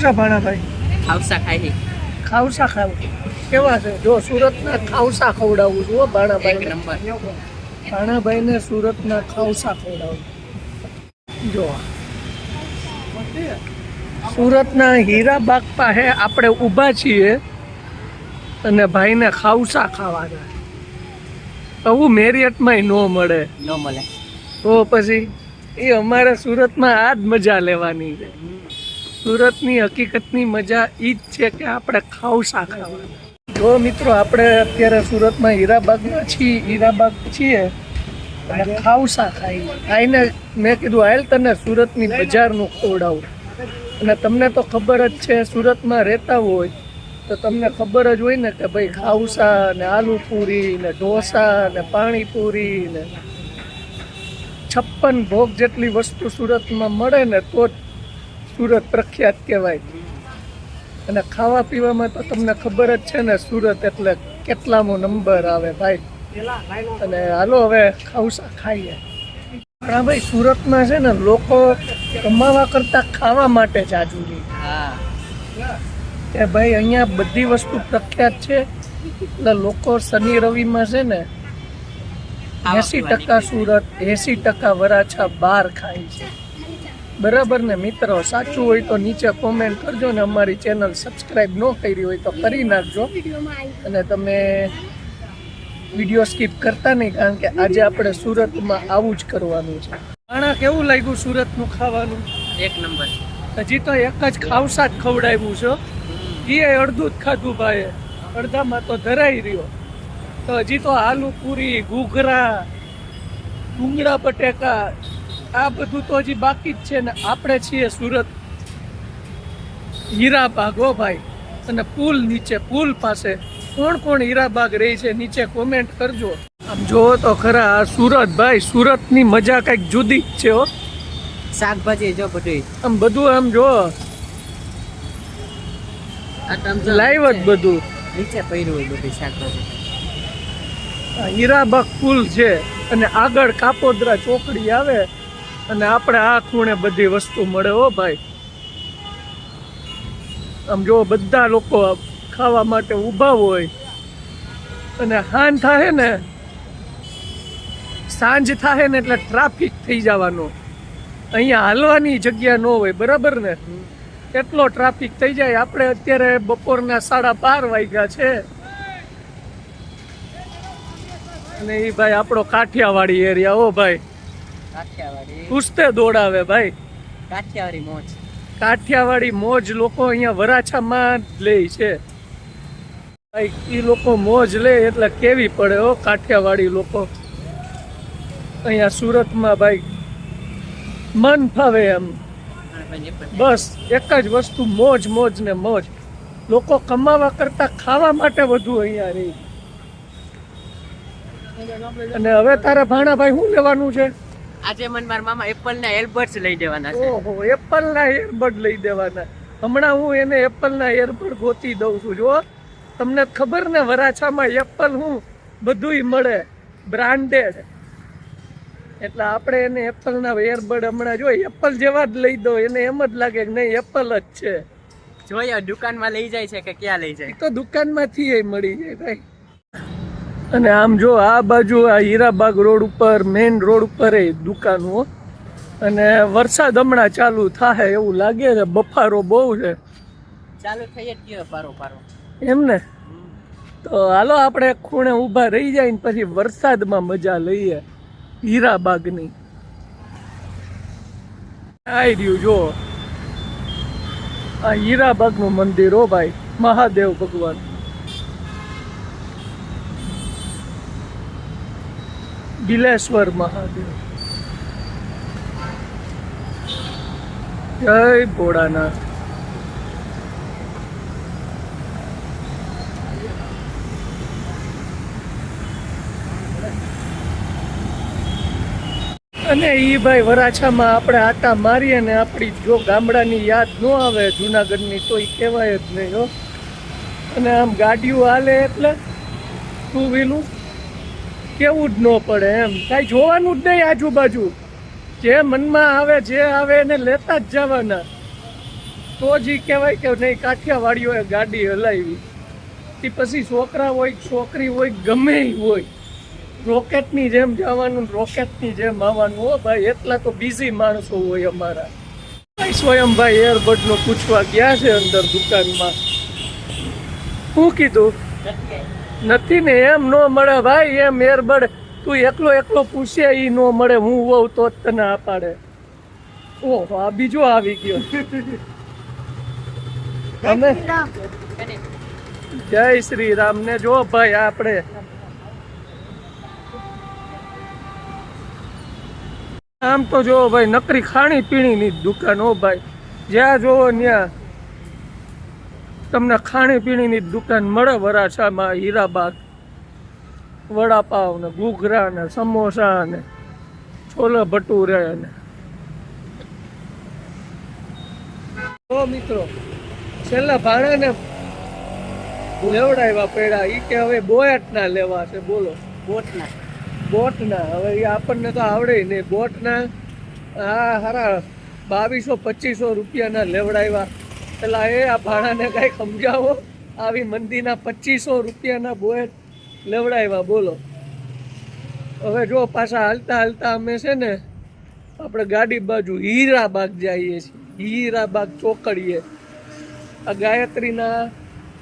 ખાવસા ભાણાભાઈ? ખાવસા ખાઈ. ખાવસા ખાવ કેવા છે? જો સુરતના ખાવસા ખવડાવું છું ભાણાભાઈ. એક નંબર. ભાણાભાઈને સુરતના ખાવસા ખવડાવું. જો સુરતના હીરાબાગ પાસે આપણે ઊભા છીએ અને ભાઈને ખાવસા ખાવાના. આવું મેરિયટમાં ન મળે. ન મળે તો પછી એ અમારે સુરતમાં આ જ મજા લેવાની છે. સુરતની હકીકતની મજા ઈ જ છે કે આપણે ખાવસા ખાવાના. જો મિત્રો આપણે અત્યારે સુરતમાં હીરાબાગમાં છીએ અને ખાવસા ખાઈને મેં કીધું હાલ તને સુરતની બજારનું ખવડાવું. અને તમને તો ખબર જ છે, સુરતમાં રહેતા હોય તો તમને ખબર જ હોય ને કે ભાઈ ખાવસા ને આલુપૂરી ને ઢોસા ને પાણીપુરી ને 56 ભોગ જેટલી વસ્તુ સુરતમાં મળે ને તો જ સુરત પ્રખ્યાત કહેવાય. અને ખાવા પીવામાં તો તમને ખબર જ છે ને સુરત એટલે કેટલામો નંબર આવે ભાઈ. અને હાલો હવે ખાવસા ખાઈએ. હા ભાઈ, સુરતમાં છે ને લોકો કમાવા કરતા ખાવા માટે જ આજુરી. કે ભાઈ અહીંયા બધી વસ્તુ પ્રખ્યાત છે એટલે લોકો શનિ રવિમાં છે ને 80% સુરત 80% વરાછા બહાર ખાય છે. બરાબર ને મિત્રો? સાચું હોય તો નીચે કોમેન્ટ કરજો ને અમારી ચેનલ સબસ્ક્રાઈબ ન કરી હોય તો કરી નાખજો. અને તમે વિડીયો સ્કીપ કરતા નહીં, કારણ કે આજે આપણે સુરતમાં આવું જ કરવાનું છે. આણા કેવું લાગ્યું સુરતનું ખાવાનું? એક નંબર. હજી તો એક જ ખાવસા જ ખવડાવ્યું છે. એ અડધું જ ખાધું ભાઈ, અડધામાં તો ધરાઈ રહ્યો. તો હજી તો આલુ પૂરી, ઘૂઘરા, ડુંગળા બટેકા આ બધું તો હજી બાકી જ છે. ને આપણે છીએ સુરત હીરાબાગ હો ભાઈ. અને પુલ નીચે, પુલ પાસે કોણ કોણ હીરાબાગ રહી છે નીચે કોમેન્ટ કરજો. આમ જોવો તો ખરા આ સુરત ભાઈ, સુરતની મજા કંઈક જુદી જ છે હો. શાકભાજી જો બધું આમ બધું આમ જો લાઈવ જ બધું નીચે પડ્યું હોય બધું શાકભાજી. હીરાબાગ પુલ છે અને આગળ કાપોદ્રા ચોકડી આવે અને આપણે આ ખૂણે બધી વસ્તુ મળે હો ભાઈ. આમ જો બધા લોકો ખાવા માટે ઊભા હોય. અને સાંજ થાય ને એટલે ટ્રાફિક થઈ જવાનો. અહીંયા હાલવાની જગ્યા ન હોય, બરાબર ને? એટલો ટ્રાફિક થઈ જાય. આપણે અત્યારે બપોરના 12:30 વાગ્યા છે અને એ ભાઈ આપણો કાઠિયાવાડી એરિયા હો ભાઈ. કુસ્તે દોડાવે ભાઈ. કાઠિયાવાડી મોજ લોકો અહીંયા વરાછામાં જ લે છે ભાઈ. એ લોકો મોજ લે એટલે કેવી પડે હો કાઠિયાવાડી લોકો. અહીંયા સુરતમાં ભાઈ મન ફાવે એમ. બસ એક જ વસ્તુ, મોજ મોજ ને મોજ. લોકો કમાવા કરતા ખાવા માટે વધુ અહીંયા રહી. અને હવે તારા ભાણાભાઈ શું લેવાનું છે? આજે મને મારા મામા એપલ ના એરબડ્સ લઈ દેવાના છે. ઓહો, એપલ ના એરબડ લઈ દેવાના. હમણાં હું એને એપલ ના એરબડ ગોતી દઉં છું. જો તમને ખબર ને, વરાછામાં એપલ હું બધુંય મળે બ્રાન્ડેડ. એટલે આપણે એને એપલ ના એરબડ હમણાં જો એપલ જેવા જ લઈ દો. એને એમ જ લાગે કે નહીં એપલ જ છે. જોયા દુકાનમાં લઈ જાય છે કે ક્યાં લઈ જાય? તો દુકાનમાંથી મળી જાય ભાઈ. અને આમ જો આ બાજુ આ હીરાબાગ રોડ ઉપર, મેઇન રોડ ઉપર એ દુકાનો. અને વરસાદ હમણાં ચાલુ થાય એવું લાગે છે. બફારો બહુ છે. ચાલુ થઈ જ ગયો પારો એમ ને? તો હાલો આપણે ખૂણે ઊભા રહી જાય ને પછી વરસાદમાં મજા લઈએ હીરાબાગની. આવી રહ્યું જો આ હીરાબાગનું મંદિર હો ભાઈ, મહાદેવ ભગવાન. બિલેશ્વર મહાદેવ. જય ભોળાનાથ. અને ઈ ભાઈ વરાછામાં આપણે આટા મારીએ ને આપણી જો ગામડાની યાદ ન આવે જુનાગઢની તો એ કહેવાય જ નહીં હો. અને આમ ગાડીઓ હાલે એટલે ટુ વ્હીલું કેવું જ ન પડે એમ. કાંઈ જોવાનું જ નહીં આજુબાજુ. જે મનમાં આવે જે આવે એને લેતા જ જવાના. તો જ ઈ કહેવાય કે નહીં કાઠિયાવાડીઓએ ગાડી હલાવી. એ પછી છોકરા હોય છોકરી હોય ગમે ઈ હોય, રોકેટની જેમ જવાનું રોકેટની જેમ આવવાનું. હો ભાઈ, એટલા તો બિઝી માણસો હોય અમારા. ભાઈ સ્વયંભાઈ એરબડનું પૂછવા ગયા છે અંદર દુકાનમાં. શું કીધું? નથી ને, એમ નો મળે ભાઈ. એમ એરબડ તું એકલો પૂછે ઈ નો મળે. હું હોઉં તો જ તને આપાડે. ઓહો, આ બીજો આવી ગયો. અમે જય શ્રી રામ ને જો ભાઈ, આપણે આમ તો જો ભાઈ નકરી ખાણી પીણીની જ દુકાન. હો ભાઈ, જ્યાં જોવો ત્યાં તમને ખાણી પીણીની જ દુકાન મળે. વરાછામાં હીરાબાગ વડાપાવ ને ઘૂઘરા ને સમોસા ને છોલે ભટુરે ને. તો મિત્રો છેલ્લા ભાણાને લેવડાવ્યા પડ્યા. ઈ કે હવે બોયટના લેવા છે. બોલો, બોટના. હવે એ આપણને તો આવડે નહીં. બોટના હા હારા 2200-2500 રૂપિયાના લેવડાવ્યા. એટલે આ ભાણાને કાંઈ સમજાવો. આવી મંદીના 2500 રૂપિયાના બોયટ લેવડાવ્યા. બોલો. હવે જો પાછા હાલતા અમે છે ને આપણે ગાડી બાજુ હીરાબાગ જઈએ છીએ. હીરાબાગ ચોકડીએ આ ગાયત્રીના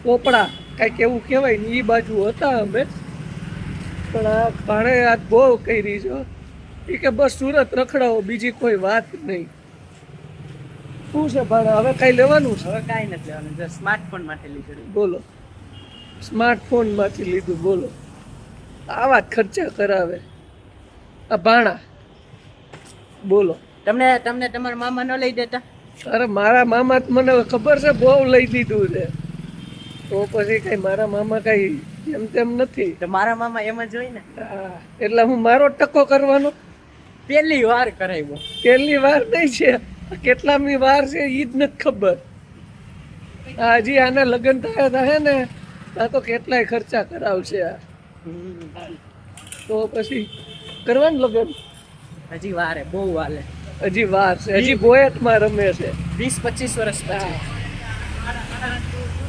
પોપડા કાંઈક એવું કહેવાય ને, એ બાજુ હતા અમે. પણ આ ભાણે આજ બહુ કરી છે. એ કે બસ સુરત રખડાવો, બીજી કોઈ વાત નહીં. શું છે ભાણા, હવે કાંઈ લેવાનું છે? હવે કાંઈ નથી લેવાનું, સ્માર્ટફોન માટે લીધું. બોલો, સ્માર્ટફોનમાંથી લીધું. બોલો, આવા જ ખર્ચા કરાવે આ ભાણા. બોલો, તમને તમારા મામા ન લઈ દેતા? અરે મારા મામા મને ખબર છે બહુ લઈ દીધું છે. તો પછી કઈ મારા મામા કઈ એમ તેમ નથી. તો મારા મામા એમ જ હોય ને. એટલે હું મારો ટકો કરવાનો? પહેલી વાર કરાવ્યો. પહેલી વાર નહીં છે, કેટલામી વાર છે ઈ જ નથી ખબર. હજી આના લગ્ન થયા ને આ તો કેટલાય ખર્ચા કરાવશે આ. તો પછી કરવાનું લગ્ન? હજી વાર હે, બહુ વાર હે. હજી વાર છે, હજી બોયટમાં રમે છે. 20-25 વર્ષ પછી.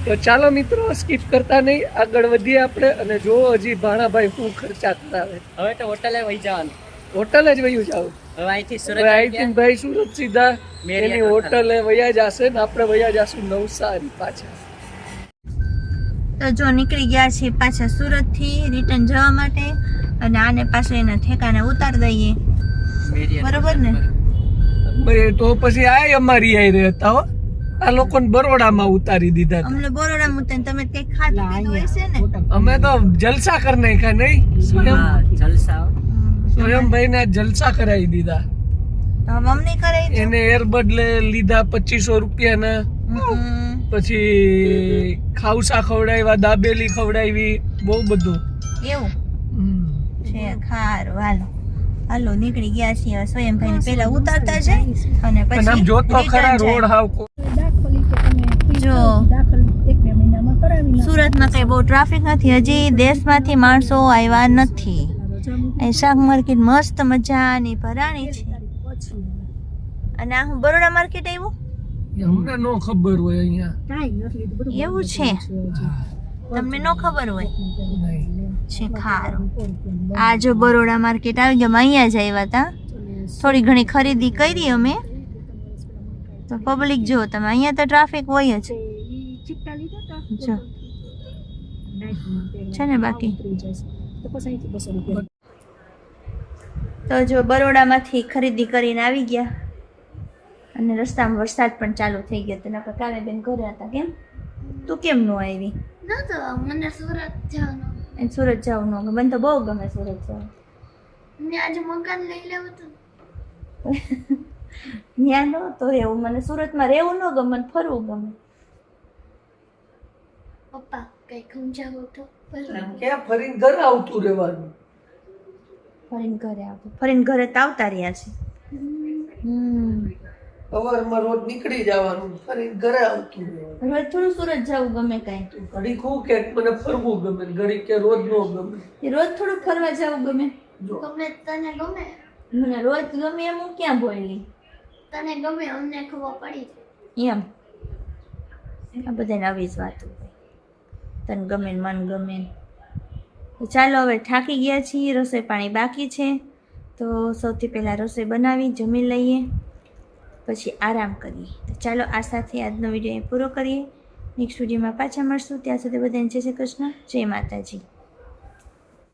તો ચાલો મિત્રો, સ્કીપ કરતા નહીં, આગળ વધીએ આપણે અને જો હજી ભાણાભાઈ શું ખર્ચા કરાવે. હવે તો હોટલે વહી જવાનું. હોટલે જ વયું જાવ. હવે અહીંથી સુરત હવે અહીંથી ભાઈ સુરત સીધા મેરિયા એની હોટલે વયા જશે ને આપણે વયા જશું નવસારી પાછા. તો જો નીકળી ગયા છીએ પાછા સુરતથી રિટર્ન જવા માટે, અને આને પાછું એના ઠેકાને ઉતાર દઈએ. બરોબર ને? ભાઈ તો પછી આ અમારી આઈ રહ્યા હો. આ લોકોને બરોડામાં ઉતારી દીધા. અમને બરોડામાં ઉતારીને તમે કઈ ખાધું પીધું હશે ને? અમે તો જલસા કરી નાખ્યા નહીં. જલસા. સ્વયંભાઈ ના જલસા કરાવી દીધા. તો હવે અમને કરાવી દો. એને એરબડ લીધા 2500 રૂપિયાના. પછી ખાવસા ખવડાવ્યા, દાબેલી ખવડાવી, બહુ બધું એવું છે. ખારું, હાલો હાલો નીકળી ગયા છીએ. સ્વયંભાઈ ને પેલા ઉતારતા જાય અને પછી જોતો ખરા રોડ હાવ. જો સુરતમાં કઈ બહુ ટ્રાફિક નથી. હજી દેશમાંથી માણસો આવ્યા નથી. અહીં શાક માર્કેટ મસ્ત મજાની ભરાણી છે. અને આ હું બરોડા માર્કેટ આવ્યું? અમને નો ખબર હોય અહીંયા. એવું છે, તમને નો ખબર હોય છે. ખારું, આ જો બરોડા માર્કેટ આવી ગયા. અહીંયા જ આવ્યા હતા, થોડી ઘણી ખરીદી કરી અમે. તો પબ્લિક જો તમે, અહીંયા તો ટ્રાફિક હોય જ જો છે ને. બાકી તો જો બરોડામાંથી ખરીદી કરીને આવી ગયા અને રસ્તામાં વરસાદ પણ ચાલુ થઈ ગયો. તેના પર કાલે બેન ઘરે હતા. કેમ તું કેમ નો આવી? મને સુરત જવાનું. સુરત જવું ન ગમે? મને તો બહુ ગમે સુરત જવું. મને આજે મકાન લઈ લેવું હતું. ત્યાં નહોતો રહેવું. મને સુરતમાં રહેવું ન ગમે, મને ફરવું ગમે. પપ્પા કઈ સમજાવો તો. ક્યાં ફરીને ઘરે આવતું રહેવાનું? ફરીને ઘરે આવતું, ફરીને ઘરે તો આવતા રહ્યા છે. સવારમાં રોજ નીકળી જવાનું, ફરીને ઘરે આવતું રહેવાનું. રોજ થોડું સુરત જવું ગમે કઈ? ઘડી ખું કે મને ફરવું ગમે, ઘડી કે રોજ નો ગમે. રોજ થોડું ફરવા જવું ગમે. ગમે તને ગમે? મને રોજ ગમે એમ હું ક્યાં બોલી? તને ગમે અમને ખબર પડી જાય. એમ આ બધાને આવી જ વાતો હોય, તને ગમે ને મન ગમે ને. તો ચાલો હવે થાકી ગયા છીએ, રસોઈ પાણી બાકી છે, તો સૌથી પહેલાં રસોઈ બનાવી જમી લઈએ, પછી આરામ કરીએ. તો ચાલો આ સાથે આજનો વિડીયો પૂરો કરીએ. નેક્સ્ટ વિડીયોમાં પાછા મળશું. ત્યાં સુધી બધાને જય શ્રી કૃષ્ણ, જય માતાજી.